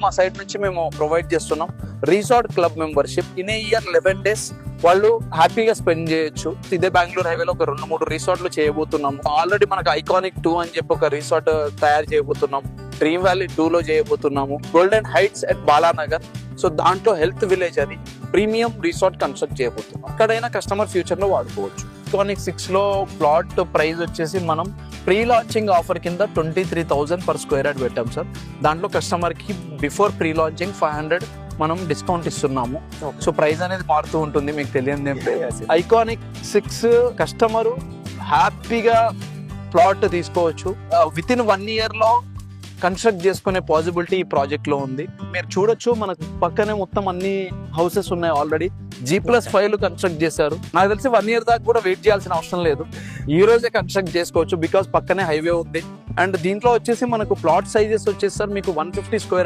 మా సైడ్ నుంచి మేము ప్రొవైడ్ చేస్తున్నాం resort club membership. In a year 11 days వాళ్ళు హ్యాపీగా స్పెండ్ చేయొచ్చు. ఇదే బెంగళూరు హైవేలో ఒక 2-3 రిసార్ట్లు చేయబోతున్నాము. ఆల్రెడీ మనకు ఐకానిక్ 2 అని చెప్పి ఒక రిసార్ట్ తయారు చేయబోతున్నాం. డ్రీమ్ వ్యాలీ 2 లో చేయబోతున్నాము. Golden heights at Balanagar, so దాంట్లో హెల్త్ విలేజ్ అని ప్రీమియం రిసార్ట్ కన్స్ట్రక్ట్ చేయబోతున్నాం. అక్కడైనా కస్టమర్ ఫ్యూచర్ లో వాడుకోవచ్చు. ఐకానిక్ 6 లో ప్లాట్ ప్రైస్ వచ్చేసి మనం ప్రీ లాంచింగ్ ఆఫర్ కింద 23,000 per square యార్డ్ పెట్టాం సార్. దాంట్లో కస్టమర్ కి బిఫోర్ ప్రీ లాంచింగ్ 500 మనం డిస్కౌంట్ ఇస్తున్నాము. సో ప్రైస్ అనేది మారుతూ ఉంటుంది, మీకు తెలియదు. ఐకానిక్ 6 కస్టమర్ హ్యాపీగా ప్లాట్ తీసుకోవచ్చు. విత్ ఇన్ 1 year లో కన్స్ట్రక్ట్ చేసుకునే పాసిబిలిటీ ఈ ప్రాజెక్ట్ లో ఉంది. మీరు చూడొచ్చు, మనకు పక్కనే మొత్తం అన్ని హౌసెస్ ఉన్నాయి. ఆల్రెడీ G+5 కన్స్ట్రక్ట్ చేశారు. నాకు తెలిసి 1 year దాకా కూడా వెయిట్ చేయాల్సిన అవసరం లేదు. ఈ రోజే కన్స్ట్రక్ట్ చేసుకోవచ్చు, బికాస్ పక్కనే హైవే ఉంది. అండ్ దీంట్లో వచ్చేసి మనకు ప్లాట్ సైజెస్ వచ్చేసి సార్ మీకు 150 square